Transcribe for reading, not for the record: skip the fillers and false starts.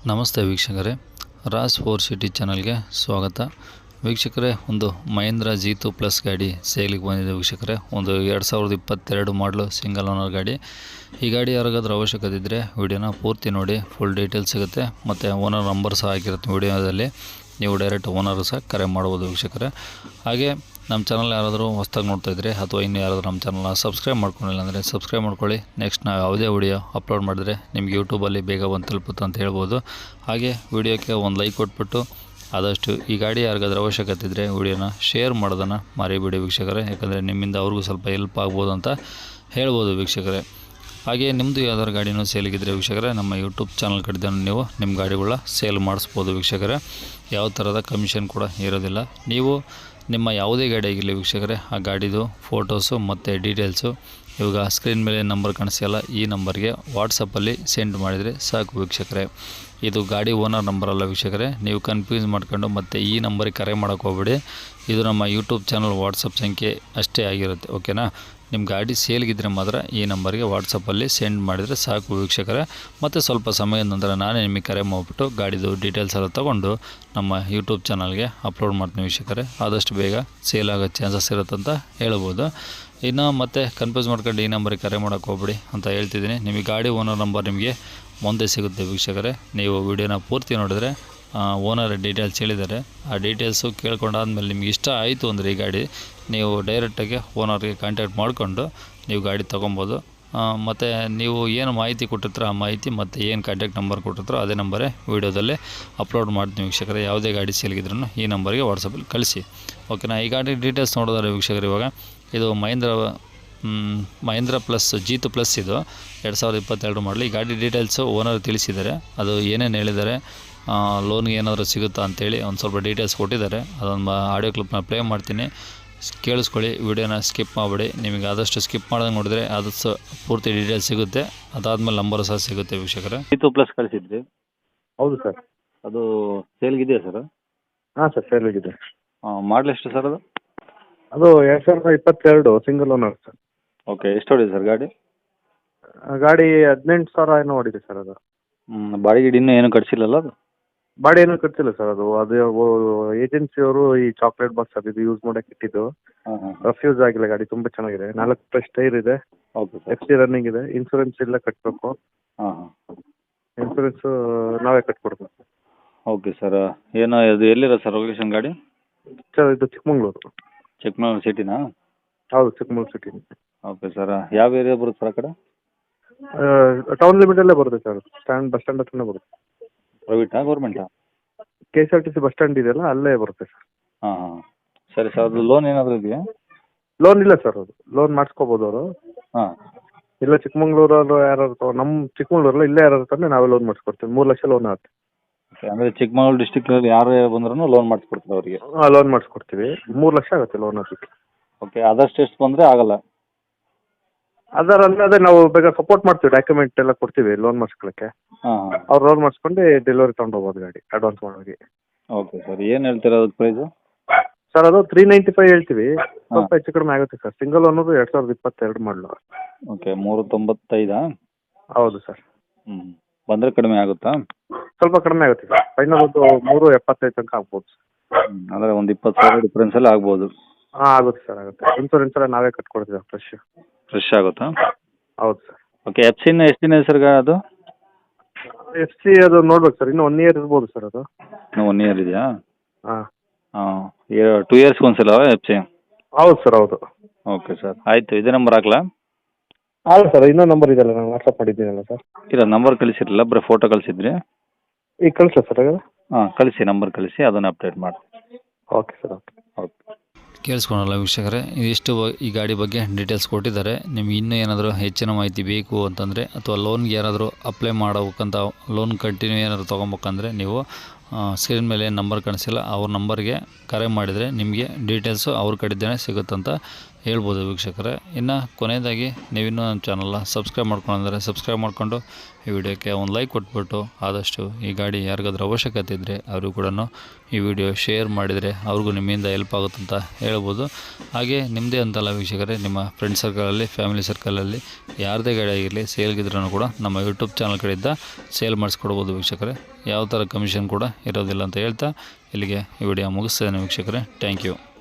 ನಮಸ್ತೆ ವೀಕ್ಷಕರೇ, Raas four city ಚಾನಲ್ಗೆ ಸ್ವಾಗತ. ವೀಕ್ಷಕರೇ, ಒಂದು ಮಹೇಂದ್ರ G2 ಪ್ಲಸ್ ಗಾಡಿ ಸೇಲಿಗೆ ಬಂದಿದೆ ವೀಕ್ಷಕರೇ. ಒಂದು 2022 ಮಾಡಲು ಸಿಂಗಲ್ ಓನರ್ ಗಾಡಿ. ಈ ಗಾಡಿ ಯಾರಿಗಾದ್ರೂ ಅವಶ್ಯಕತೆ ಇದ್ದರೆ ವಿಡಿಯೋನ ಪೂರ್ತಿ ನೋಡಿ, ಫುಲ್ ಡೀಟೇಲ್ಸ್ ಸಿಗುತ್ತೆ. ಮತ್ತು ಓನರ್ ನಂಬರ್ ಸಹ ಆಗಿರುತ್ತೆ ವಿಡಿಯೋದಲ್ಲಿ. ನೀವು ಡೈರೆಕ್ಟ್ ಓನರ್ ಸಹ ಕರೆ ಮಾಡ್ಬೋದು ವೀಕ್ಷಕರೇ. ಹಾಗೆ ನಮ್ಮ ಚಾನಲ್ ಯಾರಾದರೂ ಹೊಸ್ದಾಗಿ ನೋಡ್ತಾಯಿದ್ರೆ ಅಥವಾ ಇನ್ನು ಯಾರಾದರೂ ನಮ್ಮ ಚಾನಲ್ನ ಸಬ್ಸ್ಕ್ರೈಬ್ ಮಾಡ್ಕೊಂಡಿಲ್ಲ ಅಂದರೆ ಸಬ್ಸ್ಕ್ರೈಬ್ ಮಾಡ್ಕೊಳ್ಳಿ. ನೆಕ್ಸ್ಟ್ ನಾವು ಯಾವುದೇ ವಿಡಿಯೋ ಅಪ್ಲೋಡ್ ಮಾಡಿದ್ರೆ ನಿಮಗೆ ಯೂಟ್ಯೂಬಲ್ಲಿ ಬೇಗ ಬಂದು ತಲುಪುತ್ತೆ ಅಂತ ಹೇಳ್ಬೋದು. ಹಾಗೆ ವಿಡಿಯೋಕ್ಕೆ ಒಂದು ಲೈಕ್ ಕೊಟ್ಬಿಟ್ಟು ಆದಷ್ಟು ಈ ಗಾಡಿ ಯಾರಿಗಾದ್ರೂ ಅವಶ್ಯಕತೆ ಇದ್ದರೆ ವಿಡಿಯೋನ ಶೇರ್ ಮಾಡೋದನ್ನು ಮರಿಬೇಡಿ ವೀಕ್ಷಕರೇ. ಯಾಕಂದರೆ ನಿಮ್ಮಿಂದ ಅವ್ರಿಗೂ ಸ್ವಲ್ಪ ಹೆಲ್ಪ್ ಆಗ್ಬೋದು ಅಂತ ಹೇಳ್ಬೋದು ವೀಕ್ಷಕರೇ. ಹಾಗೆ ನಿಮ್ಮದು ಯಾವ್ದಾದ್ರು ಗಾಡಿನೂ ಸೇಲಿಗಿದ್ರೆ ವೀಕ್ಷಕರೇ, ನಮ್ಮ ಯೂಟ್ಯೂಬ್ ಚಾನಲ್ ಕಡೆದ ನೀವು ನಿಮ್ಮ ಗಾಡಿಗಳ ಸೇಲ್ ಮಾಡಿಸ್ಬೋದು ವೀಕ್ಷಕರೇ. ಯಾವ ಥರದ ಕಮಿಷನ್ ಕೂಡ ಇರೋದಿಲ್ಲ. ನೀವು ನಿಮ್ಮ ಯಾವುದೇ ಗಾಡಿ ಆಗಿರಲಿ ವೀಕ್ಷಕರೇ, ಆ ಗಾಡಿದು ಫೋಟೋಸು ಮತ್ತು ಡೀಟೇಲ್ಸು ಇವಾಗ ಸ್ಕ್ರೀನ್ ಮೇಲೆ ನಂಬರ್ ಕಾಣಿಸ್ತಿಲ್ಲ, ಈ ನಂಬರ್ಗೆ ವಾಟ್ಸಪ್ಪಲ್ಲಿ ಸೆಂಡ್ ಮಾಡಿದರೆ ಸಾಕು ವೀಕ್ಷಕರೇ. ಇದು ಗಾಡಿ ಓನರ್ ನಂಬರ್ ಅಲ್ಲ ವೀಕ್ಷಕರೇ, ನೀವು ಕನ್ಫ್ಯೂಸ್ ಮಾಡ್ಕೊಂಡು ಮತ್ತು ಈ ನಂಬರಿಗೆ ಕರೆ ಮಾಡೋಕ್ಕೆ ಹೋಗ್ಬೇಡಿ. ಇದು ನಮ್ಮ ಯೂಟ್ಯೂಬ್ ಚಾನಲ್ ವಾಟ್ಸಪ್ ಸಂಖ್ಯೆ ಅಷ್ಟೇ ಆಗಿರುತ್ತೆ, ಓಕೆನಾ. ನಿಮ್ಮ ಗಾಡಿ ಸೇಲ್ಗಿದ್ರೆ ಮಾತ್ರ ಈ ನಂಬರ್ಗೆ ವಾಟ್ಸಪ್ಪಲ್ಲಿ ಸೆಂಡ್ ಮಾಡಿದರೆ ಸಾಕು ವೀಕ್ಷಕರೇ. ಮತ್ತು ಸ್ವಲ್ಪ ಸಮಯದ ನಂತರ ನಾನೇ ನಿಮಗೆ ಕರೆ ಮಾಡಿಬಿಟ್ಟು ಗಾಡಿದು ಡೀಟೇಲ್ಸ್ ಎಲ್ಲ ತೊಗೊಂಡು ನಮ್ಮ ಯೂಟ್ಯೂಬ್ ಚಾನಲ್ಗೆ ಅಪ್ಲೋಡ್ ಮಾಡ್ತೀನಿ ವೀಕ್ಷಕರೇ. ಆದಷ್ಟು ಬೇಗ ಸೇಲ್ ಆಗೋ ಚಾನ್ಸಸ್ ಇರುತ್ತೆ ಅಂತ ಹೇಳ್ಬೋದು. ಇನ್ನು ಮತ್ತೆ ಕನ್ಫ್ಯೂಸ್ ಮಾಡ್ಕೊಂಡು ಈ ನಂಬರಿಗೆ ಕರೆ ಮಾಡೋಕ್ಕೆ ಹೋಗ್ಬೇಡಿ ಅಂತ ಹೇಳ್ತಿದ್ದೀನಿ. ನಿಮಗೆ ಗಾಡಿ ಓನರ್ ನಂಬರ್ ನಿಮಗೆ ಮುಂದೆ ಸಿಗುತ್ತೆ ವೀಕ್ಷಕರೇ. ನೀವು ವಿಡಿಯೋನ ಪೂರ್ತಿ ನೋಡಿದ್ರೆ ಓನರ್ ಡೀಟೇಲ್ಸ್ ಹೇಳಿದ್ದಾರೆ. ಆ ಡೀಟೇಲ್ಸು ಕೇಳ್ಕೊಂಡಾದ್ಮೇಲೆ ನಿಮ್ಗೆ ಇಷ್ಟ ಆಯಿತು ಅಂದರೆ ಈ ಗಾಡಿ ನೀವು ಡೈರೆಕ್ಟಾಗಿ ಓನರ್ಗೆ ಕಾಂಟ್ಯಾಕ್ಟ್ ಮಾಡಿಕೊಂಡು ನೀವು ಗಾಡಿ ತೊಗೊಬೋದು. ಮತ್ತು ನೀವು ಏನು ಮಾಹಿತಿ ಕೊಟ್ಟಿರ್ತೀರೋ ಆ ಮಾಹಿತಿ ಮತ್ತು ಏನು ಕಾಂಟ್ಯಾಕ್ಟ್ ನಂಬರ್ ಕೊಟ್ಟಿರ್ತೀರೋ ಅದೇ ನಂಬರೇ ವೀಡಿಯೋದಲ್ಲಿ ಅಪ್ಲೋಡ್ ಮಾಡ್ತೀನಿ ವೀಕ್ಷಕರೇ. ಯಾವುದೇ ಗಾಡಿ ಸೇಲ್ಗಿದ್ರೂ ಈ ನಂಬರ್ಗೆ ವಾಟ್ಸಪ್ಪಲ್ಲಿ ಕಳಿಸಿ, ಓಕೆನಾ. ಈ ಗಾಡಿ ಡೀಟೇಲ್ಸ್ ನೋಡೋದಾದ್ರೆ ವೀಕ್ಷಕರು, ಇವಾಗ ಇದು ಮಹೇಂದ್ರ ಪ್ಲಸ್ G2 ಪ್ಲಸ್ ಇದು 2022 ಮಾಡಲಿ. ಈ ಗಾಡಿ ಡೀಟೇಲ್ಸು ಓನರ್ ತಿಳಿಸಿದ್ದಾರೆ. ಅದು ಏನೇನು ಹೇಳಿದ್ದಾರೆ, ಲೋನ್ಗೆ ಏನಾದರೂ ಸಿಗುತ್ತಾ ಅಂತೇಳಿ ಒಂದು ಸ್ವಲ್ಪ ಡೀಟೇಲ್ಸ್ ಕೊಟ್ಟಿದ್ದಾರೆ. ಅದೊಂದು ಆಡಿಯೋ ಕ್ಲಿಪ್ನ ಪ್ಲೇ ಮಾಡ್ತೀನಿ, ಕೇಳಿಸ್ಕೊಳ್ಳಿ. ವಿಡಿಯೋನ ಸ್ಕಿಪ್ ಮಾಡಿಬಿಡಿ. ನಿಮಗೆ ಆದಷ್ಟು ಸ್ಕಿಪ್ ಮಾಡೋದು ನೋಡಿದ್ರೆ ಅದು ಪೂರ್ತಿ ಡೀಟೇಲ್ಸ್ ಸಿಗುತ್ತೆ. ಅದಾದಮೇಲೆ ನಂಬರ್ ಸಹ ಸಿಗುತ್ತೆ ವೀಕ್ಷಕರೇ. G2 plus ಕಳಿಸಿದ್ರಿ? ಹೌದು ಸರ್. ಅದು ಸೇಲ್ಗಿದೆಯಾ ಸರ್? ಹಾಂ ಸರ್, ಸೇಲ್ಗಿದೆ. ಮಾಡಲ್ ಎಷ್ಟು ಸರ್ ಅದು? ಅದು 2022 ಸಿಂಗಲ್ ಓನರ್ ಸರ್. ಓಕೆ, ಎಷ್ಟು ಹೊಡಿದೆ ಸರ್ ಗಾಡಿ? ಗಾಡಿ 18,000 ಏನೋ ಓಡಿದೆ ಸರ್ ಅದು. ಬಾಡಿಗೆ ಇನ್ನೂ ಏನು ಕಟ್ಸಿಲ್ಲಲ್ಲ ಅದು? ಬಾಡಿ ಏನೂ ಕಟ್ಸಿಲ್ಲ ಸರ್ ಅದು. ಏಜೆನ್ಸಿಯವರು ಈ ಚಾಕ್ಲೇಟ್ ಬಾಕ್ಸ್ ಅದು ಇದು ಯೂಸ್ ಮಾಡೋಕೆ ಇಟ್ಟಿದ್ದು. ರಫ್ಯೂಸ್ ಆಗಿಲ್ಲ ಗಾಡಿ, ತುಂಬ ಚೆನ್ನಾಗಿದೆ. 4 ಫ್ರೆಶ್ ಟೈರ್ ಇದೆ. Okay sir. FC ರನ್ನಿಂಗ್ ಇದೆ. ಇನ್ಸೂರೆನ್ಸ್ ಎಲ್ಲ ಕಟ್ಟಬೇಕು. ಇನ್ಸೂರೆನ್ಸು ನಾವೇ ಕಟ್ಕೊಡ್ಬೇಕು. Okay sir. ಏನು ಇದು ಎಲ್ಲಿರೋ ಸರ್ ಲೊಕೇಶನ್ ಗಾಡಿ? ಸರ್ ಇದು ಚಿಕ್ಕಮಂಗ್ಳೂರು. ಚಿಕ್ಕಮಗಳೂರು ಸಿಟಿನಾ? ಹೌದು, ಚಿಕ್ಕಮಂಗ್ಳೂರು ಸಿಟಿ. Okay sir. ಯಾವ ಏರಿಯಾ ಬರುತ್ತೆ ಸರ್ ಆ ಕಡೆ? ಟೌನ್ ಲಿಮಿಟಲ್ಲೇ ಬರುತ್ತೆ ಸರ್. ಬಸ್ ಸ್ಟ್ಯಾಂಡ್ ಹತ್ರನೇ ಬರುತ್ತೆ. ಪ್ರೈವೇಟಾ ಗೌರ್ಮೆಂಟಾ? KSRTC ಬಸ್ ಸ್ಟ್ಯಾಂಡ್ ಇದೆಯಲ್ಲ, ಅಲ್ಲೇ ಬರುತ್ತೆ ಸರ್. ಹಾಂ. ಸರಿ ಸರ್. ಅದು ಲೋನ್ ಏನಾದರೂ ಇದೆಯಾ? ಲೋನ್ ಇಲ್ಲ ಸರ್. ಅದು ಲೋನ್ ಮಾಡಿಸ್ಕೋಬೋದು ಅವರು. ಹಾಂ. ಇಲ್ಲ ಚಿಕ್ಕಮಂಗ್ಳೂರಲ್ಲೂ ಯಾರು ನಮ್ಮ ಚಿಕ್ಕಮಂಗ್ಳೂರಲ್ಲ ಇಲ್ಲೇ ಯಾರು ತಂದರೆ ನಾವೇ ಲೋನ್ ಮಾಡಿಸ್ಕೊಡ್ತೀವಿ. 3 ಲಕ್ಷ ಲೋನ್ ಆಗುತ್ತೆ. ಅಂದರೆ ಚಿಕ್ಕಮಗಳೂರು ಡಿಸ್ಟಿಕ್ನಲ್ಲಿ ಯಾರೇ ಬಂದ್ರೂ ಲೋನ್ ಮಾಡಿಸ್ಕೊಡ್ತೀವಿ ಅವರಿಗೆ? ಹಾಂ, ಲೋನ್ ಮಾಡಿಸ್ಕೊಡ್ತೀವಿ. 3 ಲಕ್ಷ ಆಗುತ್ತೆ ಲೋನ್ ಅದಕ್ಕೆ. ಓಕೆ, ಆದಷ್ಟು ಎಷ್ಟು ಬಂದರೆ ಆಗಲ್ಲ? ಅದೇ ನಾವು ಬೇಗ ಸಪೋರ್ಟ್ ಮಾಡ್ತೀವಿ, ಡಾಕ್ಯುಮೆಂಟ್ ಎಲ್ಲ ಕೊಡ್ತೀವಿ ಲೋನ್ ಮಾಡಿಸ್ಕೊಳ್ಳೋಕ್ಕೆ. ಹಾಂ. ಅವ್ರು ಲೋನ್ ಮಾಡಿಸ್ಕೊಂಡು ಡೆಲಿವರಿ ತೊಗೊಂಡು ಹೋಗ್ಬೋದು ಗಾಡಿ ಅಡ್ವಾನ್ಸ್ ಮಾಡೋಗಿ. Okay sir. ಏನು ಹೇಳ್ತೀರಾ ಅದಕ್ಕೆ ಪ್ರೈಸು? ಸರ್ ಅದು 395 ಹೇಳ್ತೀವಿ. ಸ್ವಲ್ಪ ಹೆಚ್ಚು ಕಡಿಮೆ ಆಗುತ್ತೆ ಸರ್. ಸಿಂಗಲ್ ಓನರು 2022 ಮಾಡಲು. ಓಕೆ, 395? ಹೌದು ಸರ್. ಬಂದರೆ ಕಡಿಮೆ ಆಗುತ್ತಾ? ಸ್ವಲ್ಪ ಕಡಿಮೆ ಆಗುತ್ತೆ ಸರ್. ಫೈನಲ್ ಒಂದು 375 ತನಕ ಆಗ್ಬೋದು ಸರ್. ಅಂದರೆ ಒಂದು 20,000 ಡಿಫ್ರೆನ್ಸಲ್ಲಿ ಆಗ್ಬೋದು? ಹಾಂ, ಆಗುತ್ತೆ ಸರ್, ಆಗುತ್ತೆ. ಇನ್ಸೂರೆನ್ಸ್ ಎಲ್ಲ ನಾವೇ ಕಟ್ಕೊಡ್ತೀವಿ ಫ್ರೆಶ್ ಆಗುತ್ತಾ? ಹೌದು ಸರ್. ಓಕೆ, FC ಎಷ್ಟು ದಿನ ಇದೆ ಸರ್ ಅದು? FC ಅದು ನೋಡ್ಬೇಕು ಸರ್. ಇನ್ನೂ 1 ಇಯರ್ ಇರ್ಬೋದು ಸರ್ ಅದು. ಇನ್ನೂ 1 ಇಯರ್ ಇದೆಯಾ? ಹಾಂ. 2 ಇಯರ್ಸ್ಗೆ ಒಂದ್ಸಲ FC? ಹೌದು ಸರ್, ಹೌದು. ಓಕೆ ಸರ್, ಆಯಿತು. ಇದೇ ನಂಬರ್ ಹಾಕ್ಲಾ? ಹಾಂ ಸರ್, ಇನ್ನೂ ನಂಬರ್ ಇದೆಯಲ್ಲ, ನಾನು ವಾಟ್ಸಪ್ ಮಾಡಿದ್ದೀನಲ್ಲ ಸರ್. ಇಲ್ಲ, ನಂಬರ್ ಕಳಿಸಿರಲಿಲ್ಲ, ಬರೀ ಫೋಟೋ ಕಳಿಸಿದ್ರಿ. ಈಗ ಕಳಿಸ್ಲಾ ಸರ್ ಹಾಗಾದ್ರೆ? ಹಾಂ, ಕಳಿಸಿ, ನಂಬರ್ ಕಳಿಸಿ, ಅದನ್ನು ಅಪ್ಡೇಟ್ ಮಾಡಿ. Okay sir, okay. ಕೇಳಿಸ್ಕೊಳಲ್ಲ ವೀಕ್ಷಕರೇ, ಇದಿಷ್ಟು ಈ ಗಾಡಿ ಬಗ್ಗೆ ಡೀಟೇಲ್ಸ್ ಕೊಟ್ಟಿದ್ದಾರೆ. ನಿಮ್ಗೆ ಇನ್ನೂ ಏನಾದರೂ ಹೆಚ್ಚಿನ ಮಾಹಿತಿ ಬೇಕು ಅಂತಂದರೆ ಅಥವಾ ಲೋನ್ಗೆ ಏನಾದರೂ ಅಪ್ಲೈ ಮಾಡಬೇಕಂತ, ಲೋನ್ ಕಂಟಿನ್ಯೂ ಏನಾದರೂ ತೊಗೊಬೇಕಂದ್ರೆ ನೀವು ಸ್ಕ್ರೀನ್ ಮೇಲೆ ನಂಬರ್ ಕಾಣಿಸಿಲ್ಲ, ಅವ್ರ ನಂಬರ್ಗೆ ಕರೆ ಮಾಡಿದರೆ ನಿಮಗೆ ಡೀಟೇಲ್ಸು ಅವ್ರ ಕಡೆದೇ ಸಿಗುತ್ತಂತ ಹೇಳ್ಬೋದು ವೀಕ್ಷಕರೇ. ಇನ್ನು ಕೊನೆಯದಾಗಿ ನೀವಿನ್ನೂ ನಮ್ಮ ಚಾನಲ್ನ ಸಬ್ಸ್ಕ್ರೈಬ್ ಮಾಡ್ಕೊಂಡ್ರೆ ಸಬ್ಸ್ಕ್ರೈಬ್ ಮಾಡಿಕೊಂಡು ಈ ವಿಡಿಯೋಕ್ಕೆ ಒಂದು ಲೈಕ್ ಕೊಟ್ಬಿಟ್ಟು ಆದಷ್ಟು ಈ ಗಾಡಿ ಯಾರಿಗಾದ್ರೂ ಅವಶ್ಯಕತೆ ಇದ್ದರೆ ಅವರು ಕೂಡ ಈ ವಿಡಿಯೋ ಶೇರ್ ಮಾಡಿದರೆ ಅವ್ರಿಗೂ ನಿಮ್ಮಿಂದ ಹೆಲ್ಪ್ ಆಗುತ್ತಂತ ಹೇಳ್ಬೋದು. ಹಾಗೆ ನಿಮ್ಮದೇ ಅಂತಲ್ಲ ವೀಕ್ಷಕರೇ, ನಿಮ್ಮ ಫ್ರೆಂಡ್ ಸರ್ಕಲಲ್ಲಿ, ಫ್ಯಾಮಿಲಿ ಸರ್ಕಲಲ್ಲಿ ಯಾರದೇ ಗಾಡಿ ಆಗಿರಲಿ ಸೇಲ್ಗಿದ್ರೂ ಕೂಡ ನಮ್ಮ ಯೂಟ್ಯೂಬ್ ಚಾನಲ್ ಕಡೆಯಿಂದ ಸೇಲ್ ಮಾಡಿಸ್ಕೊಡ್ಬೋದು ವೀಕ್ಷಕರೇ. ಯಾವ ಥರ ಕಮಿಷನ್ ಕೂಡ ಇರೋದಿಲ್ಲ ಅಂತ ಹೇಳ್ತಾ ಇಲ್ಲಿಗೆ ಈ ವಿಡಿಯೋ ಮುಗಿಸ್ತೇನೆ ವೀಕ್ಷಕರೇ. Thank you.